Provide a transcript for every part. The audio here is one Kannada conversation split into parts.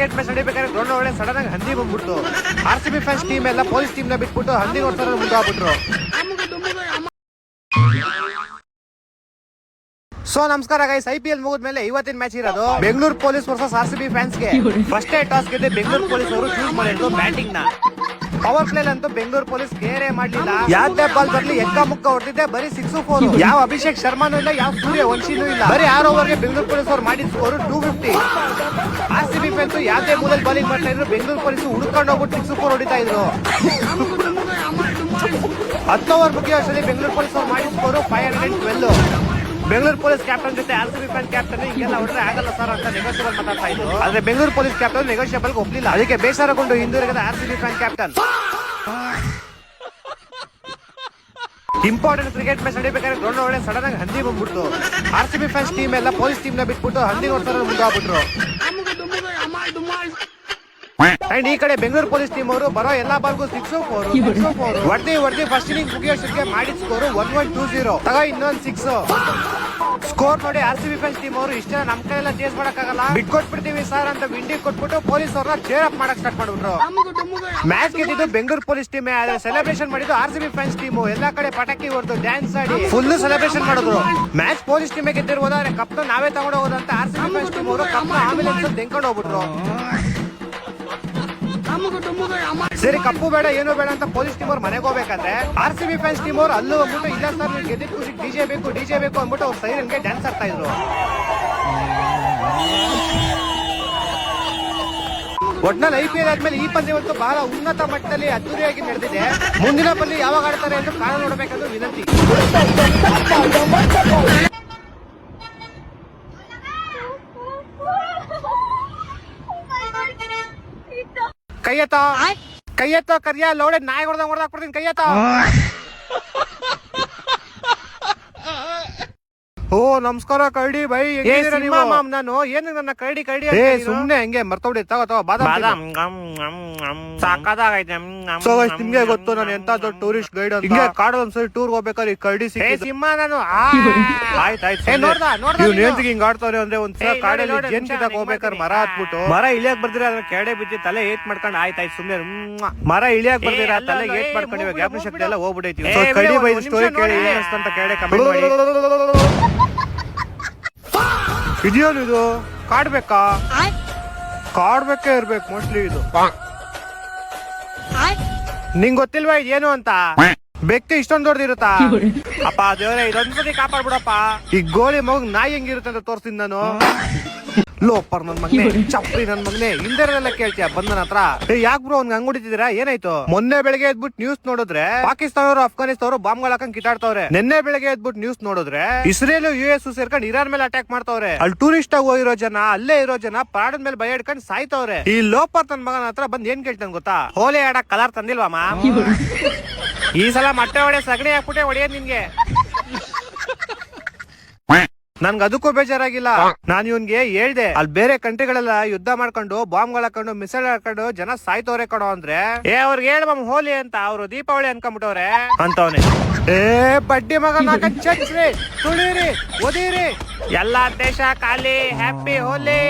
ಕ್ರಿಕೆಟ್ ಮ್ಯಾಚ್ ನಡೀಬೇಕಾದ್ರೆ ಗ್ರೌಂಡ್ ಒಳಗೆ ಸಡನ್ ಆಗಿ ಹಂದಿ ಬಂದ್ಬಿಟ್ಟು RCB ಫ್ಯಾನ್ಸ್ ಟೀಮ್ ಎಲ್ಲ ಪೊಲೀಸ್ ಟೀಮ್ ನ ಬಿಟ್ಬಿಟ್ಟು ಹಂದಿ ನೋಡ್ತಾರೆ ಮುಂದಾಗ್ಬಿಟ್ರು. ಸೊ ನಮಸ್ಕಾರ ಗೈಸ್, IPL ಮುಗಿದ್ಮೇಲೆ ಇವತ್ತಿನ ಮ್ಯಾಚ್ ಇರೋದು Bengaluru police versus RCB fans ಗೆ. ಫಸ್ಟ್ ಟಾಸ್ ಗೆದ್ದೆ ಬೆಂಗಳೂರು ಪೊಲೀಸ್ ಅವರು ಚೂಸ್ ಮಾಡಿದ್ರು ಬ್ಯಾಟಿಂಗ್ ನ. ಪವರ್ ಪ್ಲೇ ಅಂತೂ ಬೆಂಗಳೂರು ಪೊಲೀಸ್ ಕೇರೆ ಮಾಡ್ಲಿಲ್ಲ. ಯಾವ್ದೇ ಬಾಲ್ ಬರ್ಲಿ ಎಕ್ಕ ಮುಕ್ಕ ಹೊಡೆದಿದ್ದೆ, ಬರೀ 6-4. ಯಾವ ಅಭಿಷೇಕ್ ಶರ್ಮಾನೂ ಇಲ್ಲ, ಯಾವ ಸೂರ್ಯ ವಂಶಿನೂ ಇಲ್ಲ. ಬರೀ 6 ಓವರ್ ಗೆ ಬೆಂಗಳೂರು ಪೊಲೀಸ್ ಅವ್ರು ಮಾಡಿದ ಸ್ಕೋರ್ 250. RCB ಫ್ಯಾನ್ಸ್ ಯಾವ್ದೇ ಮೂಲಲ್ಲಿ ಬಾಲಿಂಗ್ ಮಾಡ್ತಾ ಇದ್ರು, ಬೆಂಗಳೂರು ಪೊಲೀಸ್ ಹುಡುಕೊಂಡು ಹೋಗ್ಬಿಟ್ಟು 6-4 ಹೊಡಿತಾ ಇದ್ರು. 10 ಓವರ್ ಮುಗಿಯೋ ಅಷ್ಟರಲ್ಲಿ ಬೆಂಗಳೂರು ಪೊಲೀಸ್ ಅವ್ರು ಮಾಡಿದ ಸ್ಕೋರ್ 512. ಬೆಂಗಳೂರು ಪೊಲೀಸ್ ಕ್ಯಾಪ್ಟನ್ ಜೊತೆ RCB ಫ್ಯಾನ್ ಕ್ಯಾಪ್ಟನ್ ಹಿಂಗೆಲ್ಲ ಹೊಡೆದ್ರೆ ಆಗಲ್ಲ ಸರ್ ಅಂತ ನೆಗೋಷಿಯಬಲ್ ಮಾತಾಡ್ತಾ ಇದ್ರು. ಆದ್ರೆ ಬೆಂಗಳೂರು ಪೊಲೀಸ್ ಕ್ಯಾಪ್ಟನ್ ನೆಗೋಷಿಯಬಲ್ ಒಪ್ಲಿಲ್ಲ. ಅದಕ್ಕೆ ಬೇಸರಗೊಂಡು ಹಿಂದಿರುಗದ RCB fan captain. Important cricket match ನಡೀಬೇಕಾದ್ರೆ ಗ್ರೌಂಡ್ ಒಳಗೆ ಸಡನ್ ಆಗಿ ಹಂದಿ ಬಂದ್ಬಿಟ್ಟು RCB ಫ್ಯಾನ್ಸ್ ಟೀಮ್ ಎಲ್ಲ ಪೊಲೀಸ್ ಟೀಮ್ ನ ಬಿಟ್ಬಿಟ್ಟು ಹಂದಿ ನೋಡ್ತಾರೆ ಮುಂದಾಗ್ಬಿಟ್ರು. ಅಂಡ್ ಈ ಕಡೆ ಬೆಂಗಳೂರು ಪೊಲೀಸ್ ಟೀಮ್ ಅವರು ಬರೋ ಎಲ್ಲಾ ಬಾಲ್ಗೂ 6-4 ಹೊಡೆದಿ ಫಸ್ಟ್ ಇನ್ನಿಂಗ್ ಮುಗಿಯೋಷ್ಟಕ್ಕೆ ಮಾಡಿದ ಸ್ಕೋರ್ 1120. ತಗೋ ಇನ್ನೊಂದು 6 ಸ್ಕೋರ್ ನೋಡಿ. RCB ಫ್ಯಾನ್ಸ್ ಟೀಮ್ ಅವರು ಇಷ್ಟ ನಮ್ ಕೈ ಎಲ್ಲ ಚೇಸ್ ಮಾಡಕ್ಕಾಗಲ್ಲ, ಬಿಟ್ಕೊಟ್ಬಿಡ್ತೀವಿ ಸರ್ ಅಂತ ವಿಂಡಿ ಕೊಟ್ಬಿಟ್ಟು ಪೊಲೀಸ್ ಅವ್ರನ್ನ ಚೇರ್ ಅಪ್ ಮಾಡಕ್ ಸ್ಟಾರ್ಟ್ ಮಾಡ್ಬಿಟ್ರು. ಮ್ಯಾಚ್ ಗೆದ್ದಿದ್ದು ಬೆಂಗಳೂರು ಪೊಲೀಸ್ ಟೀಮ್, ಆದ್ರೆ ಸೆಲೆಬ್ರೇಷನ್ ಮಾಡಿದ್ದು RCB ಫ್ಯಾನ್ಸ್ ಟೀಮ್. ಎಲ್ಲಾ ಕಡೆ ಪಟಾಕಿ ಹೊಡೆದು ಡ್ಯಾನ್ಸ್ ಆಡಿ ಫುಲ್ ಸೆಲೆಬ್ರೇಷನ್ ಮಾಡಿದ್ರು. ಮ್ಯಾಚ್ ಪೊಲೀಸ್ ಟೀಮ್ ಗೆದ್ದಿರ್ಬೋದು, ಆದ್ರೆ ಕಪ್ ನಾವೇ ತಗೊಂಡು ಹೋಗೋದಂತ RCB ಫ್ಯಾನ್ಸ್ ಟೀಮ್ ಅವರು ಕಪ್ ಆಂಬುಲೆನ್ಸ್ ತೆಂಕೊಂಡು ಹೋಗ್ಬಿಟ್ರು. ಸರಿ ಕಪ್ಪು ಬೇಡ ಏನು ಬೇಡ ಅಂತ ಪೊಲೀಸ್ ಟೀಮ್ ಅವ್ರು ಮನೆಗೆ ಹೋಗ್ಬೇಕಾದ್ರೆ RCB ಫ್ಯಾನ್ಸ್ ಟೀಮ್ ಅವ್ರು ಅಲ್ಲೂ ಹೋಗ್ಬಿಟ್ಟು ಇಲ್ಲ ಸರ್ ನೀವು ಗೆದ್ದಿದ್ ಖುಷಿ ಡಿಜೆ ಬೇಕು ಅಂದ್ಬಿಟ್ಟು ಅವ್ರು ಸೈರನ್ಗೆ ಡ್ಯಾನ್ಸ್ ಆಗ್ತಾ ಇದ್ರು. ಒಟ್ನಲ್ಲಿ IPL ಆದ್ಮೇಲೆ ಈ ಪಂದ್ಯವತ್ತು ಬಹಳ ಉನ್ನತ ಮಟ್ಟದಲ್ಲಿ ಅದ್ದೂರಿಯಾಗಿ ನಡೆದಿದೆ. ಮುಂದಿನ ಪಂದ್ಯ ಯಾವಾಗ ಆಡ್ತಾರೆ ಎಂದು ಕಾಣ ನೋಡಬೇಕಂತ ವಿನಂತಿ. ಕೈಯತ್ತ ಕರಿಯ ಲೋಡೆ ನಾಯಿ ಹೊಡೆದಾಕ್ಬಿಡ್ತೀನಿ ಕೈಯತ್ತ. ಓ ನಮಸ್ಕಾರ ಕರಡಿ ಬೈ, ನಾನು ಏನು ನನ್ನ ಕರಡಿ ಸುಮ್ನೆ ಹಂಗೆ ಮರ್ತೋಡಿ. ತಗೋ ಬಾದಾಮ್ ಸಾಕಾಗೈತೆ. ನಿಮ್ಗೆ ಗೊತ್ತು ನಾನು ಎಂತ ದೊಡ್ಡ ಟೂರಿಸ್ಟ್ ಗೈಡ್ ಅಂತ. ಹಿಂಗೆ ಕಾಡಲ್ಲಿ ಒಂದ್ಸರಿ ಟೂರ್ ಹೋಗ್ಬೇಕಾದ್ರೆ ಕರಡಿ ಸಿಮ್ಮ ನಾನು ಆಯ್ತಾಯ್ತು ಹಿಂಗ್ ಆಡ್ತಾವ್ರೆ ಅಂದ್ರೆ ಒಂದ್ಸಲ ಕಾಡಲ್ಲಿ ಜೇನ್ ಕಿತ್ತಾಕ್ ಹೋಗ್ಬೇಕಾದ್ರೆ ಮರ ಹತ್ಬಿಟ್ಟು ಮರ ಇಳಿಯಕ್ ಬರ್ದಿರ ಅದ್ರ ಕೆಡೆ ಬಿದ್ದು ತಲೆ ಏಟ್ ಮಾಡ್ಕೊಂಡು ಆಯ್ತಾಯ್ತು ಸುಮ್ನೆ ಮರ ಇಳಿಯಕ್ ಬರ್ದಿರ ತಲೆ ಏಟ್ ಮಾಡ್ಕೊಂಡು ಇವಾಗ ಜ್ಞಾಪಕ ಶಕ್ತಿ ಎಲ್ಲ ಹೋಗ್ಬಿಟ್ಟೈತಿ. ಕರಡಿ ಬೈ ಸ್ಟೋರಿ ಕೇಳಿ ಅಂತ ಕೆಡೆ ಕಮೆಂಟ್ ಮಾಡಿ. ಇದೇನು ಇದು ಕಾಡ್ಬೇಕಾ? ಕಾಡ್ಬೇಕೇ ಇರ್ಬೇಕು ಮೋಸ್ಟ್ಲಿ ಇದು. ನಿಂಗ್ ಗೊತ್ತಿಲ್ವಾ ಇದೇನು ಅಂತ? ಬೆಕ್ತಿ ಇಷ್ಟೊಂದು ದೊಡ್ಡದಿರುತ್ತಾ? ಅಪ್ಪ ದೇವ್ರೆ ಇದೊಂದ್ಸತಿ ಕಾಪಾಡ್ಬಿಡಪ್ಪ. ಈ ಗೋಳಿ ಮಗ ನಾಯಿ ಹೆಂಗಿರುತ್ತೆ ಅಂತ ತೋರ್ಸ್ತೀನಿ ನಾನು. ಲೋಪರ್ ನನ್ ಮಗನೆ, ಚಪ್ರಿ ನನ್ ಮಗನೆ, ಹಿಂದೆಲ್ಲ ಕೇಳ್ತೀಯ ಬಂದನ ಹತ್ರ. ಯಾಕೆ ಬ್ರೋ ಅವ್ನ್ ಹಂಗ್ ಹೊಡಿತಿದ್ದೀರಾ? ಏನಾಯ್ತು? ಮೊನ್ನೆ ಬೆಳಗ್ಗೆ ಎದ್ಬಿಟ್ಟು ನ್ಯೂಸ್ ನೋಡಿದ್ರೆ ಪಾಕಿಸ್ತಾನವರು ಅಫ್ಘಾನಿಸ್ತಾನವರು ಬಾಂಬ್ಗಳು ಹಾಕೊಂಡ್ ಕಿಟಾಡ್ತವ್ರೆ. ನಿನ್ನೆ ಬೆಳಗ್ಗೆ ಎದ್ಬಿಟ್ಟು ನ್ಯೂಸ್ ನೋಡಿದ್ರೆ ಇಸ್ರೇಲ್ US ಸೇರ್ಕೊಂಡು ಇರಾನ್ ಮೇಲೆ ಅಟ್ಯಾಕ್ ಮಾಡ್ತವ್ರೆ. ಅಲ್ಲಿ ಟೂರಿಸ್ಟ್ ಆಗಿ ಹೋಗಿರೋ ಜನ, ಅಲ್ಲೇ ಇರೋ ಜನ ಪ್ರಾಣದ ಮೇಲೆ ಭಯ ಹಿಡ್ಕೊಂಡು ಸಾಯ್ತವ್ರೆ. ಈ ಲೋಪರ್ ನನ್ ಮಗನ ಹತ್ರ ಬಂದ್ ಏನ್ ಕೇಳ್ತಾನೆ ಗೊತ್ತಾ? ಹೋಲಿ ಆಡಕ್ ಕಲರ್ ತಂದಿಲ್ವಮ್ಮ? ಈ ಸಲ ಮೊಟ್ಟೆ ಹೊಡೆ ಸಗಣಿ ಹಾಕ್ಬಿಟ್ಟೆ ಹೊಡೆಯೋದ್ ನಿನ್ಗೆ. ನನ್ಗೆ ಅದಕ್ಕೂ ಬೇಜಾರಾಗಿಲ್ಲ. ನಾನು ಇವನ್ಗೆ ಹೇಳ್ದೆ ಅಲ್ಲಿ ಬೇರೆ ಕಂಟ್ರಿಗಳೆಲ್ಲ ಯುದ್ಧ ಮಾಡ್ಕೊಂಡು ಬಾಂಬ್ಗಳು ಹಾಕೊಂಡು ಮಿಸೈಲ್ ಹಾಕೊಂಡು ಜನ ಸಾಯ್ತವ್ರೆ ಕಣೋ ಅಂದ್ರೆ ಅವ್ರಿಗೆ ಹೇಳ ಹೋಲಿ ಅಂತ, ಅವ್ರು ದೀಪಾವಳಿ ಅನ್ಕೊಂಡ್ಬಿಟ್ಟವ್ರೆ ಅಂತವ್ನೆ. ಬಡ್ಡಿ ಮಗನ ಚಚ್ರಿ ತುಳಿರಿ ಒದಿರಿ ಎಲ್ಲಾ ದೇಶ ಖಾಲಿ, ಹ್ಯಾಪಿ ಹೋಲಿ.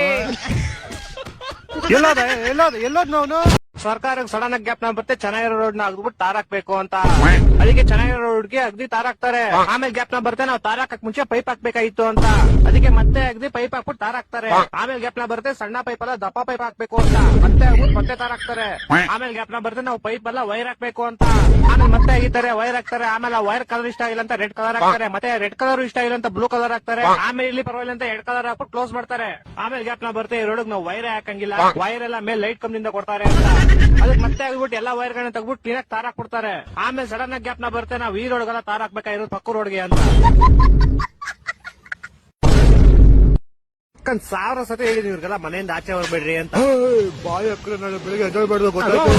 ಎಲ್ಲೋದ್ ನಾವು ಸರ್ಕಾರ ಸಡನ್ ಆಗಿ ಗ್ಯಾಪ್ ಬರುತ್ತೆ, ಚೆನ್ನಾಗಿರೋ ರೋಡ್ ನ ಅಗ್ದ್ಬಿಟ್ಟು ತಾರ್ ಹಾಕ್ಬೇಕು ಅಂತ. ಅದಕ್ಕೆ ಚೆನ್ನಾಗಿರೋ ರೋಡ್ಗೆ ಅಗ್ದಿ ತಾರ್ ಹಾಕ್ತಾರೆ. ಆಮೇಲೆ ಗ್ಯಾಪ್ ನ ಬರುತ್ತೆ, ನಾವು ತಾರ್ ಹಾಕಕ್ ಮುಂಚೆ ಪೈಪ್ ಹಾಕ್ಬೇಕಾಗಿತ್ತು ಅಂತ. ಅದಕ್ಕೆ ಮತ್ತೆ ಅಗ್ದಿ ಪೈಪ್ ಹಾಕ್ಬಿಟ್ಟು ತಾರ್ ಹಾಕ್ತಾರೆ. ಆಮೇಲೆ ಗ್ಯಾಪ್ ನ ಬರುತ್ತೆ, ಸಣ್ಣ ಪೈಪ್ ಅಲ್ಲ ದಪ್ಪ ಪೈಪ್ ಹಾಕ್ಬೇಕು ಅಂತ. ಮತ್ತೆ ತಾರ್ ಹಾಕ್ತಾರೆ. ಆಮೇಲೆ ಗ್ಯಾಪ್ ನ ಬರುತ್ತೆ, ನಾವು ಪೈಪ್ ಅಲ್ಲ ವೈರ್ ಹಾಕ್ಬೇಕು ಅಂತ. ಆಮೇಲೆ ಮತ್ತೆ ಅಗಿತಾರೆ, ವೈರ್ ಹಾಕ್ತಾರೆ. ಆಮೇಲೆ ವೈರ್ ಕಲರ್ ಇಷ್ಟ ಆಗಿಲ್ಲ ಅಂತ ರೆಡ್ ಕಲರ್ ಹಾಕ್ತಾರೆ. ಮತ್ತೆ ರೆಡ್ ಕಲರ್ ಇಷ್ಟ ಆಗಿಲ್ಲ ಅಂತ ಬ್ಲೂ ಕಲರ್ ಹಾಕ್ತಾರೆ. ಆಮೇಲೆ ಇಲ್ಲಿ ಪರವಾಗಿಲ್ಲ ಅಂತ ರೆಡ್ ಕಲರ್ ಹಾಕ್ಬಿಟ್ಟು ಕ್ಲೋಸ್ ಮಾಡ್ತಾರೆ. ಆಮೇಲೆ ಗ್ಯಾಪ್ ನ ಬರುತ್ತೆ, ಈ ರೋಡ್ ನಾವು ವೈರ್ ಹಾಕಂಗಿಲ್ಲ, ವೈರ್ ಎಲ್ಲ ಮೇಲೆ ಲೈಟ್ ಕಂಬದಿಂದ ಕೊಡ್ತಾರೆ ಅಂತ. ಅದಕ್ಕೆ ಮತ್ತೆ ಆಗ್ಬಿಟ್ಟು ಎಲ್ಲಾ ವೈರ್ ಗಳನ್ನ ತಗ್ಬಿಟ್ಟು ಕ್ಲೀನ್ ಆಗಿ ತಾರ್ ಹಾಕ್ಬಿಡ್ತಾರೆ. ಆಮೇಲೆ ಸಡನ್ ಆಗಿ ಗ್ಯಾಪ್ ನ ಬರುತ್ತೆ, ನಾವು ಈ ರೋಡ್ಗೆಲ್ಲ ತಾರ್ ಹಾಕ್ಬೇಕಾಗಿರೋದು ಪಕ್ಕ ರೋಡ್ಗೆ ಅಂತ. 1000 ಸತಿ ಹೇಳಿದ್ವಿ ಇವ್ರಿಗೆಲ್ಲ ಮನೆಯಿಂದ ಆಚೆ ಹೋಗ್ಬೇಡ್ರಿ ಅಂತ. ಬಾಯಿ ಹಾಕ್ರೆ ನಾಳೆ ಬೆಳಿಗ್ಗೆ ಎದ್ದೇಳ್ಬೇಡ್ದು ಗೊತ್ತಾಯ್ತು.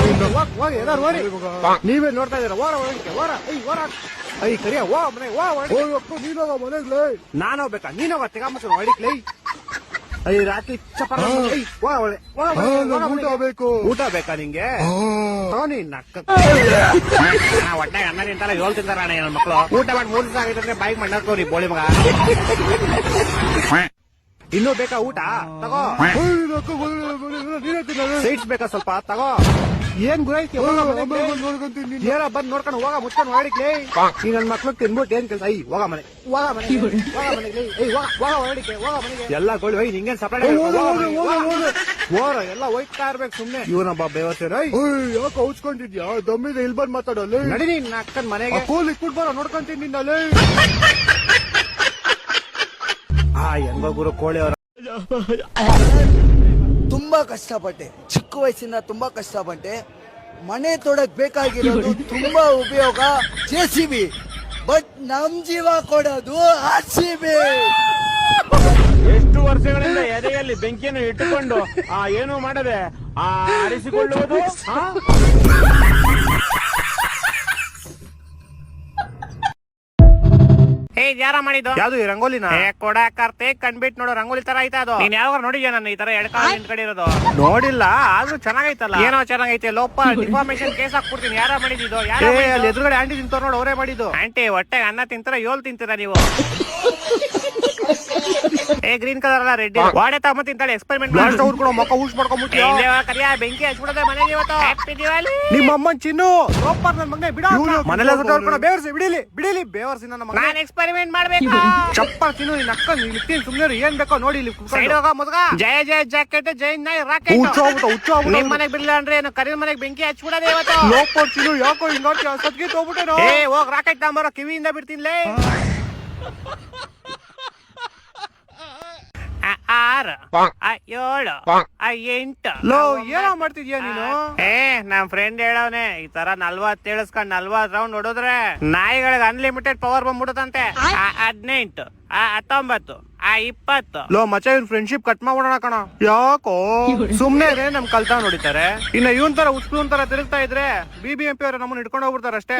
ನೀವೇ ನೋಡ್ತಾ ಇದೀರ, ಕರಿಯ ಮನೆ ನೀನೋಗ ಮನೆಗ್ಲೇ. ನಾನು ಹೋಗ್ಬೇಕಾ? ನೀನೋಗ ತೆಗಾಮಕ್ಕ ಹೊಡಿಕ್ಲೈ. ರಾತ್ರಿ ಊಟ ಬೇಕಾ ನಿಂಗೆ? ಒಟ್ಟೆ ಅನ್ನ ನಿಂತಾರ 7 ತಿಂತಾರ ನನ್ನ ಮಕ್ಕಳು. ಊಟ ಮಾಡಿ 3 ದಿವಸ ಆಗಿದ್ರೆ ಬಾಯಿಗೆ ಮಣ್ಣಾಕೋರಿ ಬೋಳಿ ಮಗ. ಇನ್ನೂ ಬೇಕಾ ಊಟ? ತಗೋ. ಸೈಟ್ಸ್ ಬೇಕಾ ಸ್ವಲ್ಪ ತಗೋ. ಏನ್ ಗುರೈತಿ ಏನ ಬಂದ್ ನೋಡ್ಕೊಂಡು ಹೋಗ ಮುಚ್ಕೊಂಡು ಹೊರಡಿಕೆ. ಈ ನನ್ ಮಕ್ಳು ತಿನ್ಬಿಟ್ಟು ಏನ್ ಕೆಲಸ. ಹೋಗ ಮನೆ ಹೋಗ ಮನೆಗೆ ಎಲ್ಲ ಗೋಳಿ ಹೋಯ್ ನಿಂಗೇನ್ ಸಪರೇಟ್ ಓರ ಎಲ್ಲ ಹೋಯ್ತಾ ಇರ್ಬೇಕು ಸುಮ್ನೆ. ಇವನೊಬ್ಬ ಬೇವಸೇನ ಯಾಕೆ ಹೌಚ್ಕೊಂಡಿದ್ಯಾ ದಮ್ಮಿದೆ ಇಲ್ಲಿ ಬಂದ್ ಮಾತಾಡಲ್ಲ. ನಡಿ ನೀನ್ ಅಕ್ಕನ್ ಮನೆಗೆ ಕೂಲಿ ಇಟ್ಬಿಟ್ಟು ಬರೋ ನೋಡ್ಕೊಂತೀನಿ ನಿನ್ನಲ್ಲಿ. ಹೆಂಗೋ ಗುರು ಕೋಳಿ ಅವ್ರ ತುಂಬಾ ಕಷ್ಟಪಟ್ಟೆ, ಚಿಕ್ಕ ವಯಸ್ಸಿಂದ ತುಂಬಾ ಕಷ್ಟಪಟ್ಟೆ. ಮನೆ ತೊಡಕ್ ಬೇಕಾಗಿರೋದು ತುಂಬಾ ಉಪಯೋಗ JCB, ಬಟ್ ನಮ್ ಜೀವ ಕೊಡೋದು RCB. ಎಷ್ಟು ವರ್ಷಗಳಿಂದ ಎದೆಯಲ್ಲಿ ಬೆಂಕಿಯನ್ನು ಇಟ್ಟುಕೊಂಡು ಏನು ಮಾಡದೆ ಆರಿಸಿಕೊಳ್ಳುವುದು. ಯಾರ ಮಾಡಿದ್ದು ಯಾವ್ದು ಈ ರಂಗೋಲಿನ ಕೊಡಾಕರ್ತೆ ಕಂಡ್ಬಿಟ್ ನೋಡು ರಂಗೋಲಿ ತರ ಐತ ಅದು. ನೀನ್ ಯಾವಾಗ ನೋಡಿದ್ಯಾ ನನ್ನ ಈ ತರ ಎಡ್ಕಾಲ್ ನಿಂತ್ಕಡೆ ಇರೋದು? ನೋಡಿಲ್ಲ, ಆದ್ರೂ ಚೆನ್ನಾಗೈತಲ್ಲ. ಏನೋ ಚೆನ್ನಾಗೈತೆ ಲೋಪ ಡಿಫಾರ್ಮೇಶನ್ ಕೇಸ್ ಹಾಕ್ಬಿಡ್ತೀನಿ. ಯಾರ ಮಾಡಿದ್ದು? ಅಲ್ಲಿ ಎದುರುಗಡೆ ಆಂಟಿ ತಿಂತಾರ ನೋಡು, ಅವರೇ ಮಾಡಿದ್ದು. ಆಂಟಿ ಹೊಟ್ಟೆಗೆ ಅನ್ನ ತಿಂತಾರ, ಏಳು ತಿಂತೀರಾ ನೀವು? ಗ್ರೀನ್ ಕಲರ್ ಅಲ್ಲ ರೆಡ್ ವಾಡೆ ತಮ್ಮ ತಿಂತಾಳೆ. ಎಕ್ಸ್ಪೆರಿಮೆಂಟ್ ಮಾಡ್ಕೊಂಡು ಮೊಕ್ಕ ಊಸ್ ಮಾಡ್ಕೊಂಡ್ಬಿಟ್ಟು ಕರಿಯ ಬೆಂಕಿ ಹಚ್ಬಿಡೋದೆ ಮನೆಗೆ ಇವತ್ತು. ಹ್ಯಾಪಿ ದಿವಾಲಿ. ನಿಮ್ಮ ಅಮ್ಮನ್ ಚಿನ್ನು ಸೂಪರ್. ನನ್ ಮಗನೇ ಬಿಡ ಮನೆಲ್ಲ ಸುಟ್ಟ ಬೇವರ್ಸಿ ಬಿಡಿಲಿ ಬೇವರ್ಸಿ ನನ್ನ ಮಗ. ನಾನು ಎಕ್ಸ್ಪೆರಿಮೆಂಟ್ ಮಾಡ್ಬೇಕು. ಚಪ್ಪ ಚಿನ್ನು ನಿನ್ನ ಅಕ್ಕ ನಿಲ್ತೀನಿ ಸುಮ್ಮನೆ. ಏನ್ ಬೇಕೋ ನೋಡಿ ಇಲ್ಲಿ ಸೈಡ್ ಹೋಗ ಮುದ್ಗ. ಜಯ ಜಯ ಜಾಕೆಟ್ ಜೈ ನೈ ರಾಕೆಟ್ ಹುಚ್ಚ ನಿಮ್ ಮನೆಗೆ ಬಿಡ್ಲಿಲ್ಲ ಅಂದ್ರೆ ಏನು ಕರಿಯ ಮನೆಗೆ ಬೆಂಕಿ ಹಚ್ಬಿಡೋದೆ ಇವತ್ತು. ಲೋಪ ಚಿನ್ನು ಯಾಕೋ ಹಿಂಗ ಸದ್ಗಿ ಹೋಗ್ಬಿಟ್ಟೇನೋ. ಹೋಗ್ ರಾಕೆಟ್ ತಗೊಂಬರೋ, ಕಿವಿಯಿಂದ ಬಿಡ್ತೀನಿ. 6 7 8 ಲೋ ಏನೋ ಮಾಡ್ತಿದ್ಯಾ ನೀನು? ನಮ್ ಫ್ರೆಂಡ್ ಹೇಳವ್ನೆ ಈ ತರ 40 ಇಳಿಸ್ಕೊಂಡ್ 40 ರೌಂಡ್ ಹೊಡೋದ್ರೆ ನಾಯಿಗಳಿಗೆ ಅನ್ಲಿಮಿಟೆಡ್ ಪವರ್ ಬಂದ್ಬಿಡುತ್ತಂತೆ. 18 19 20 ಲೋ ಮಚ ಇವ್ನ ಫ್ರೆಂಡ್ಶಿಪ್ ಕಟ್ ಮಾಡ್ಬಿಡೋಣ ಕಣ. ಯಾಕೋ ಸುಮ್ನೆ ಇದೆ, ನಮ್ ಕಲ್ತಾ ನೋಡಿತಾರೆ. ಇನ್ನ ಇವನ್ ತರ ಉಸ್ಕೂನ್ ತರ ತಿರುಗ್ತಾ ಇದ್ರೆ BBMP ಅವ್ರು ನಮ್ಮನ್ನ ಹಿಡ್ಕೊಂಡು ಹೋಗ್ಬಿಡ್ತಾರ ಅಷ್ಟೇ.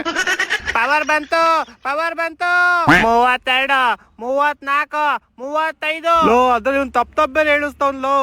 ಪವರ್ ಬಂತು 32 34 35 ಲೋ ಅದ್ರಲ್ಲಿ ಇವ್ನು ತಪ್ಪ ಬೇರೆ ಹೇಳಿಸ್ತಾವ್ನ್ ಲೋ.